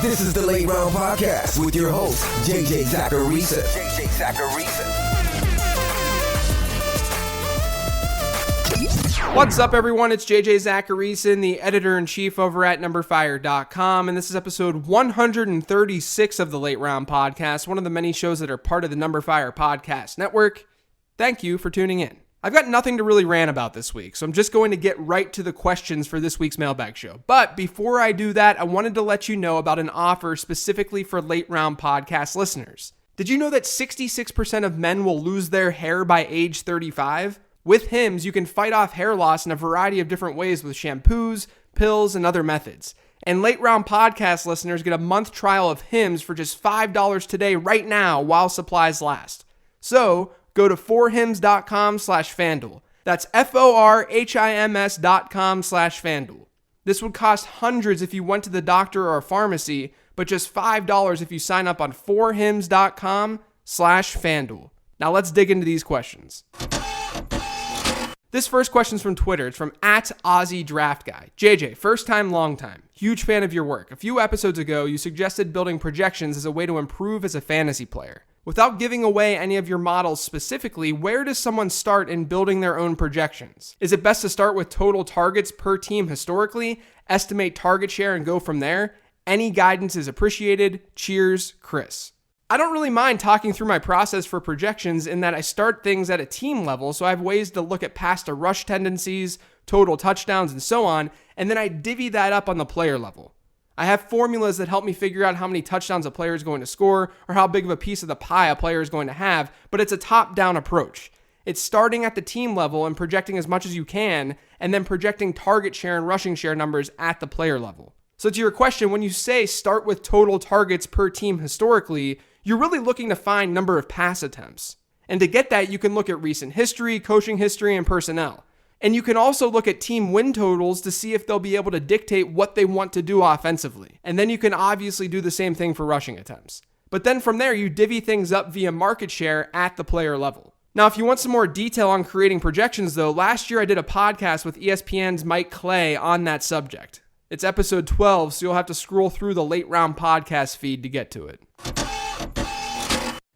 This is the Late Round Podcast with your host, JJ Zacharisa. What's up, everyone? It's JJ Zacharisa, the editor-in-chief over at numberfire.com, and this is episode 136 of the Late Round Podcast, one of the many shows that are part of the Number Fire Podcast Network. Thank you for tuning in. I've got nothing to really rant about this week, so I'm just going to get right to the questions for this week's Mailbag show. But before I do that, I wanted to let you know about an offer specifically for Late Round Podcast listeners. Did you know that 66% of men will lose their hair by age 35? With Hims, you can fight off hair loss in a variety of different ways with shampoos, pills, and other methods. And Late Round Podcast listeners get a month trial of Hims for just $5 today right now while supplies last. So, go to forhims.com/FanDuel. That's FORHIMS.com/FanDuel. This would cost hundreds if you went to the doctor or a pharmacy, but just $5 if you sign up on forhims.com/FanDuel. Now let's dig into these questions. This first question's from Twitter. It's from @AussieDraftGuy. JJ, first time, long time. Huge fan of your work. A few episodes ago, you suggested building projections as a way to improve as a fantasy player. Without giving away any of your models specifically, where does someone start in building their own projections? Is it best to start with total targets per team historically, estimate target share, and go from there? Any guidance is appreciated. Cheers, Chris. I don't really mind talking through my process for projections in that I start things at a team level, so I have ways to look at pass to rush tendencies, total touchdowns, and so on, and then I divvy that up on the player level. I have formulas that help me figure out how many touchdowns a player is going to score or how big of a piece of the pie a player is going to have, but it's a top-down approach. It's starting at the team level and projecting as much as you can, and then projecting target share and rushing share numbers at the player level. So to your question, when you say start with total targets per team historically, you're really looking to find number of pass attempts. And to get that, you can look at recent history, coaching history, and personnel. And you can also look at team win totals to see if they'll be able to dictate what they want to do offensively. And then you can obviously do the same thing for rushing attempts. But then from there, you divvy things up via market share at the player level. Now, if you want some more detail on creating projections, though, last year I did a podcast with ESPN's Mike Clay on that subject. It's episode 12, so you'll have to scroll through the Late Round Podcast feed to get to it.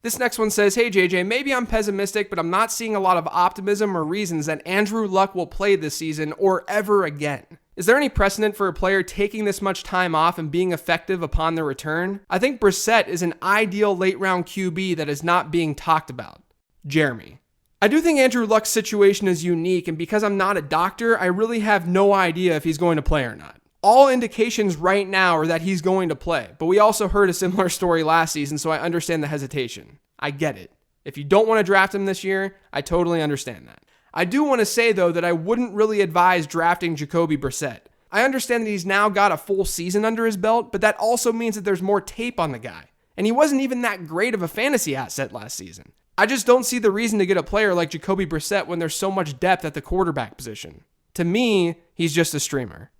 This next one says, hey JJ, maybe I'm pessimistic, but I'm not seeing a lot of optimism or reasons that Andrew Luck will play this season or ever again. Is there any precedent for a player taking this much time off and being effective upon their return? I think Brissett is an ideal late round QB that is not being talked about. Jeremy. I do think Andrew Luck's situation is unique, and because I'm not a doctor, I really have no idea if he's going to play or not. All indications right now are that he's going to play, but we also heard a similar story last season, so I understand the hesitation. I get it. If you don't want to draft him this year, I totally understand that. I do want to say, though, that I wouldn't really advise drafting Jacoby Brissett. I understand that he's now got a full season under his belt, but that also means that there's more tape on the guy. And he wasn't even that great of a fantasy asset last season. I just don't see the reason to get a player like Jacoby Brissett when there's so much depth at the quarterback position. To me, he's just a streamer.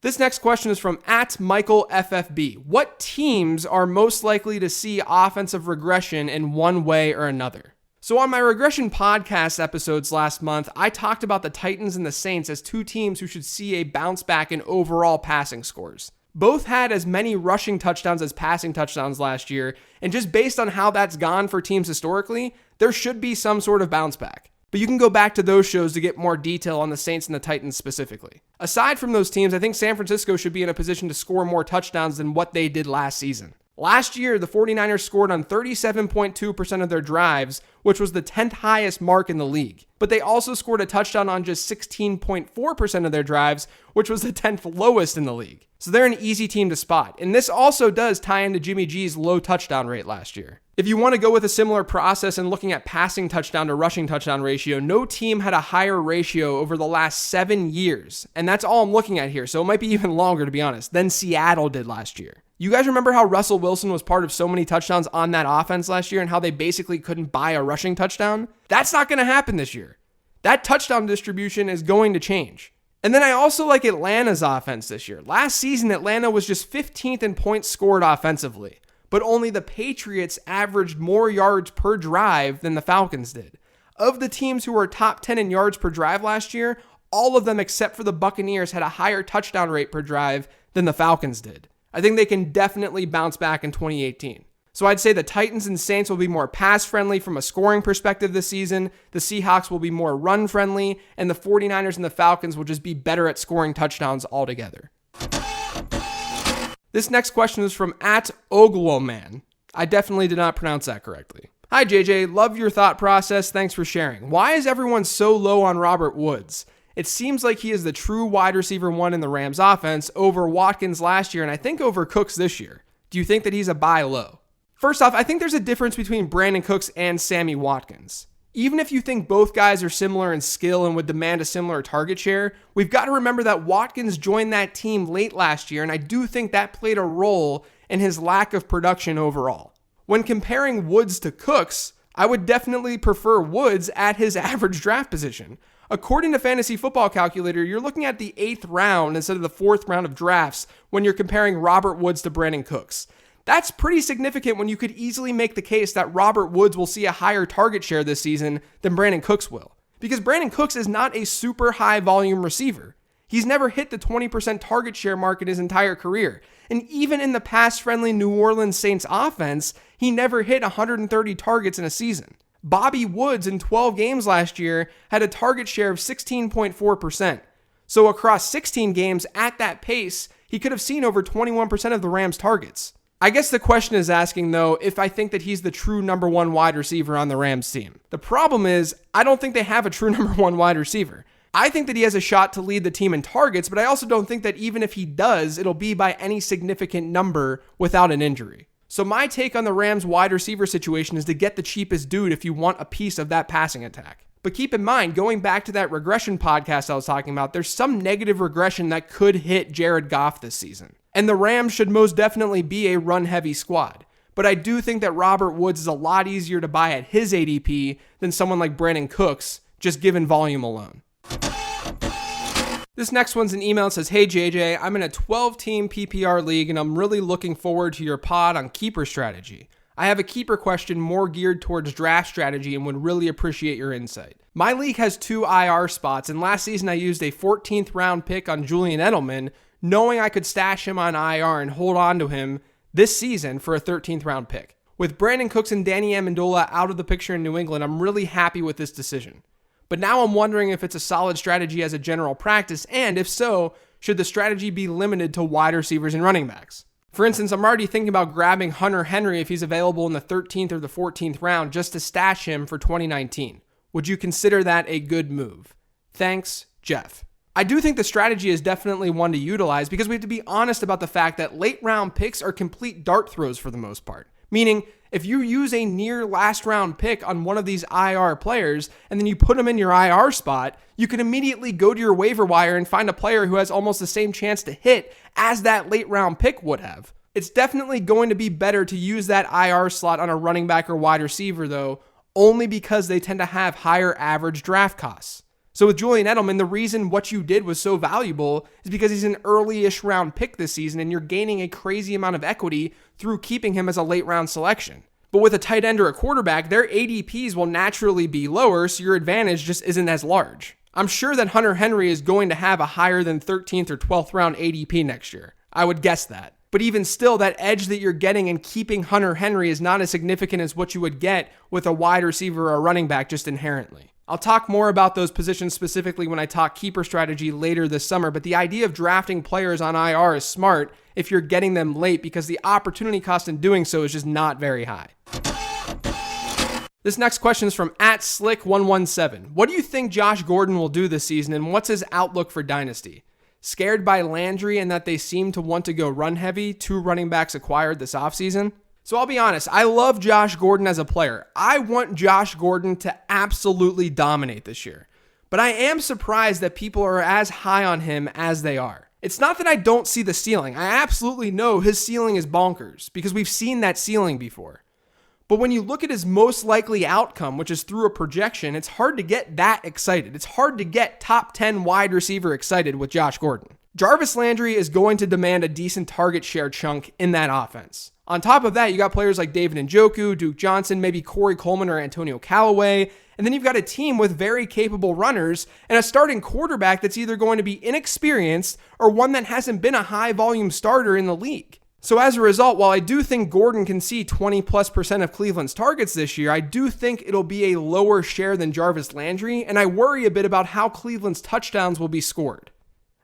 This next question is from @MichaelFFB. What teams are most likely to see offensive regression in one way or another? So on my regression podcast episodes last month, I talked about the Titans and the Saints as two teams who should see a bounce back in overall passing scores. Both had as many rushing touchdowns as passing touchdowns last year, and just based on how that's gone for teams historically, there should be some sort of bounce back. But you can go back to those shows to get more detail on the Saints and the Titans specifically. Aside from those teams, I think San Francisco should be in a position to score more touchdowns than what they did last season. Last year, the 49ers scored on 37.2% of their drives, which was the 10th highest mark in the league. But they also scored a touchdown on just 16.4% of their drives, which was the 10th lowest in the league. So they're an easy team to spot. And this also does tie into Jimmy G's low touchdown rate last year. If you want to go with a similar process and looking at passing touchdown to rushing touchdown ratio, no team had a higher ratio over the last 7 years. And that's all I'm looking at here. So it might be even longer, to be honest, than Seattle did last year. You guys remember how Russell Wilson was part of so many touchdowns on that offense last year and how they basically couldn't buy a rushing touchdown? That's not going to happen this year. That touchdown distribution is going to change. And then I also like Atlanta's offense this year. Last season, Atlanta was just 15th in points scored offensively, but only the Patriots averaged more yards per drive than the Falcons did. Of the teams who were top 10 in yards per drive last year, all of them except for the Buccaneers had a higher touchdown rate per drive than the Falcons did. I think they can definitely bounce back in 2018. So I'd say the Titans and Saints will be more pass-friendly from a scoring perspective this season, the Seahawks will be more run-friendly, and the 49ers and the Falcons will just be better at scoring touchdowns altogether. This next question is from @Ogloman. I definitely did not pronounce that correctly. Hi JJ, love your thought process, thanks for sharing. Why is everyone so low on Robert Woods? It seems like he is the true wide receiver one in the Rams offense over Watkins last year and I think over Cooks this year. Do you think that he's a buy low? First off, I think there's a difference between Brandon Cooks and Sammy Watkins. Even if you think both guys are similar in skill and would demand a similar target share, we've got to remember that Watkins joined that team late last year, and I do think that played a role in his lack of production overall. When comparing Woods to Cooks, I would definitely prefer Woods at his average draft position. According to Fantasy Football Calculator, you're looking at the 8th round instead of the 4th round of drafts when you're comparing Robert Woods to Brandon Cooks. That's pretty significant when you could easily make the case that Robert Woods will see a higher target share this season than Brandon Cooks will. Because Brandon Cooks is not a super high volume receiver. He's never hit the 20% target share mark in his entire career. And even in the pass-friendly New Orleans Saints offense, he never hit 130 targets in a season. Bobby Woods in 12 games last year had a target share of 16.4%. So across 16 games at that pace, he could have seen over 21% of the Rams' targets. I guess the question is asking, though, if I think that he's the true number one wide receiver on the Rams team. The problem is, I don't think they have a true number one wide receiver. I think that he has a shot to lead the team in targets, but I also don't think that even if he does, it'll be by any significant number without an injury. So my take on the Rams wide receiver situation is to get the cheapest dude if you want a piece of that passing attack. But keep in mind, going back to that regression podcast I was talking about, there's some negative regression that could hit Jared Goff this season. And the Rams should most definitely be a run-heavy squad. But I do think that Robert Woods is a lot easier to buy at his ADP than someone like Brandon Cooks, just given volume alone. This next one's an email that says, Hey JJ, I'm in a 12-team PPR league and I'm really looking forward to your pod on keeper strategy. I have a keeper question more geared towards draft strategy and would really appreciate your insight. My league has 2 IR spots, and last season I used a 14th round pick on Julian Edelman, knowing I could stash him on IR and hold on to him this season for a 13th round pick. With Brandon Cooks and Danny Amendola out of the picture in New England, I'm really happy with this decision. But now I'm wondering if it's a solid strategy as a general practice, and if so, should the strategy be limited to wide receivers and running backs? For instance, I'm already thinking about grabbing Hunter Henry if he's available in the 13th or the 14th round just to stash him for 2019. Would you consider that a good move? Thanks, Jeff. I do think the strategy is definitely one to utilize because we have to be honest about the fact that late round picks are complete dart throws for the most part. Meaning, if you use a near last round pick on one of these IR players and then you put them in your IR spot, you can immediately go to your waiver wire and find a player who has almost the same chance to hit as that late round pick would have. It's definitely going to be better to use that IR slot on a running back or wide receiver though, only because they tend to have higher average draft costs. So with Julian Edelman, the reason what you did was so valuable is because he's an early-ish round pick this season and you're gaining a crazy amount of equity through keeping him as a late round selection. But with a tight end or a quarterback, their ADPs will naturally be lower, so your advantage just isn't as large. I'm sure that Hunter Henry is going to have a higher than 13th or 12th round ADP next year. I would guess that. But even still, that edge that you're getting in keeping Hunter Henry is not as significant as what you would get with a wide receiver or a running back just inherently. I'll talk more about those positions specifically when I talk keeper strategy later this summer, but the idea of drafting players on IR is smart if you're getting them late because the opportunity cost in doing so is just not very high. This next question is from @Slick117. What do you think Josh Gordon will do this season and what's his outlook for Dynasty? Scared by Landry and that they seem to want to go run heavy, 2 running backs acquired this offseason? So I'll be honest, I love Josh Gordon as a player. I want Josh Gordon to absolutely dominate this year. But I am surprised that people are as high on him as they are. It's not that I don't see the ceiling. I absolutely know his ceiling is bonkers because we've seen that ceiling before. But when you look at his most likely outcome, which is through a projection, it's hard to get that excited. It's hard to get top 10 wide receiver excited with Josh Gordon. Jarvis Landry is going to demand a decent target share chunk in that offense. On top of that, you got players like David Njoku, Duke Johnson, maybe Corey Coleman or Antonio Callaway, And then you've got a team with very capable runners and a starting quarterback that's either going to be inexperienced or one that hasn't been a high volume starter in the league. So as a result, while I do think Gordon can see 20+% of Cleveland's targets this year, I do think it'll be a lower share than Jarvis Landry, and I worry a bit about how Cleveland's touchdowns will be scored.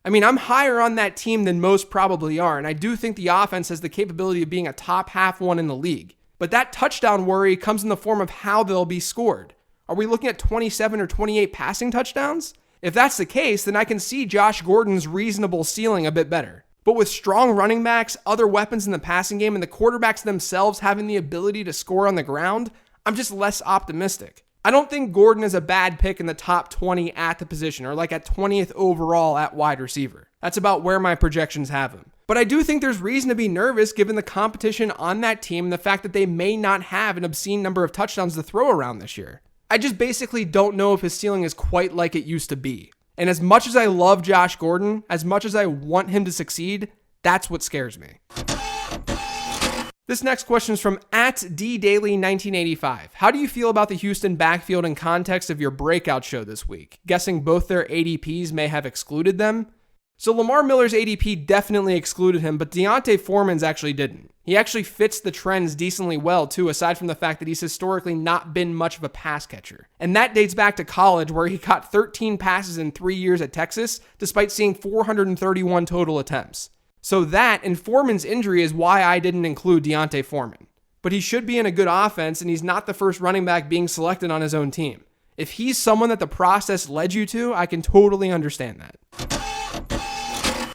I mean, I'm higher on that team than most probably are, and I do think the offense has the capability of being a top half one in the league. But that touchdown worry comes in the form of how they'll be scored. Are we looking at 27 or 28 passing touchdowns? If that's the case, then I can see Josh Gordon's reasonable ceiling a bit better. But with strong running backs, other weapons in the passing game, and the quarterbacks themselves having the ability to score on the ground, I'm just less optimistic. I don't think Gordon is a bad pick in the top 20 at the position, or like at 20th overall at wide receiver. That's about where my projections have him. But I do think there's reason to be nervous given the competition on that team and the fact that they may not have an obscene number of touchdowns to throw around this year. I just basically don't know if his ceiling is quite like it used to be. And as much as I love Josh Gordon, as much as I want him to succeed, that's what scares me. This next question is from @DDaily1985. How do you feel about the Houston backfield in context of your breakout show this week? Guessing both their ADPs may have excluded them. So Lamar Miller's ADP definitely excluded him, but D'Onta Foreman's actually didn't. He actually fits the trends decently well too, aside from the fact that he's historically not been much of a pass catcher. And that dates back to college where he caught 13 passes in 3 years at Texas, despite seeing 431 total attempts. So that and Foreman's injury is why I didn't include D'Onta Foreman. But he should be in a good offense, and he's not the first running back being selected on his own team. If he's someone that the process led you to, I can totally understand that.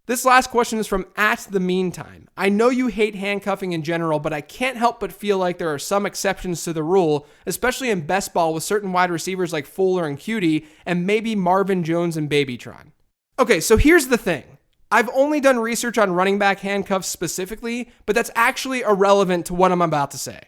This last question is from @TheMeantime. I know you hate handcuffing in general, but I can't help but feel like there are some exceptions to the rule, especially in best ball with certain wide receivers like Fuller and Cutie, and maybe Marvin Jones and Babytron. Okay, so here's the thing. I've only done research on running back handcuffs specifically, but that's actually irrelevant to what I'm about to say.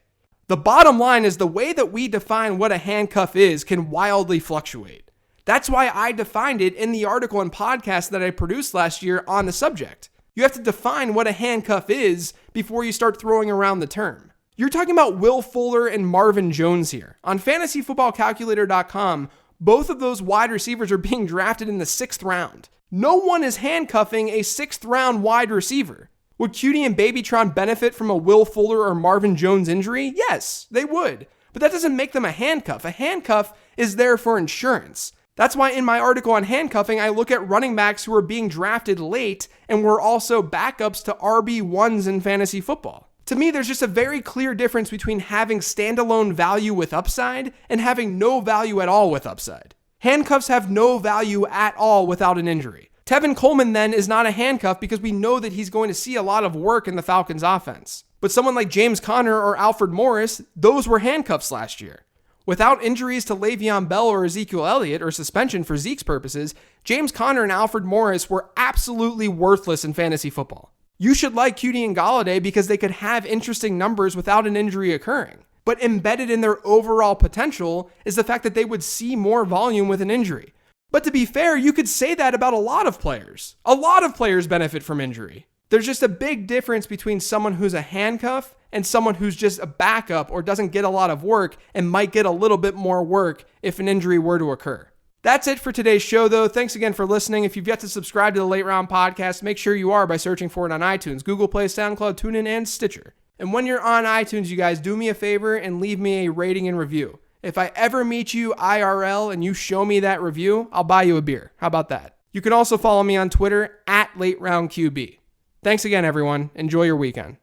The bottom line is the way that we define what a handcuff is can wildly fluctuate. That's why I defined it in the article and podcast that I produced last year on the subject. You have to define what a handcuff is before you start throwing around the term. You're talking about Will Fuller and Marvin Jones here. On fantasyfootballcalculator.com, both of those wide receivers are being drafted in the 6th round. No one is handcuffing a 6th round wide receiver. Would Cutie and Babytron benefit from a Will Fuller or Marvin Jones injury? Yes, they would. But that doesn't make them a handcuff. A handcuff is there for insurance. That's why in my article on handcuffing, I look at running backs who are being drafted late and were also backups to RB1s in fantasy football. To me, there's just a very clear difference between having standalone value with upside and having no value at all with upside. Handcuffs have no value at all without an injury. Tevin Coleman then is not a handcuff because we know that he's going to see a lot of work in the Falcons offense. But someone like James Conner or Alfred Morris, those were handcuffs last year. Without injuries to Le'Veon Bell or Ezekiel Elliott, or suspension for Zeke's purposes, James Conner and Alfred Morris were absolutely worthless in fantasy football. You should like Cutie and Golladay because they could have interesting numbers without an injury occurring. But embedded in their overall potential is the fact that they would see more volume with an injury. But to be fair, you could say that about a lot of players. A lot of players benefit from injury. There's just a big difference between someone who's a handcuff and someone who's just a backup or doesn't get a lot of work and might get a little bit more work if an injury were to occur. That's it for today's show, though. Thanks again for listening. If you've yet to subscribe to the Late Round Podcast, make sure you are by searching for it on iTunes, Google Play, SoundCloud, TuneIn, and Stitcher. And when you're on iTunes, you guys, do me a favor and leave me a rating and review. If I ever meet you IRL and you show me that review, I'll buy you a beer. How about that? You can also follow me on Twitter @LateRoundQB. Thanks again, everyone. Enjoy your weekend.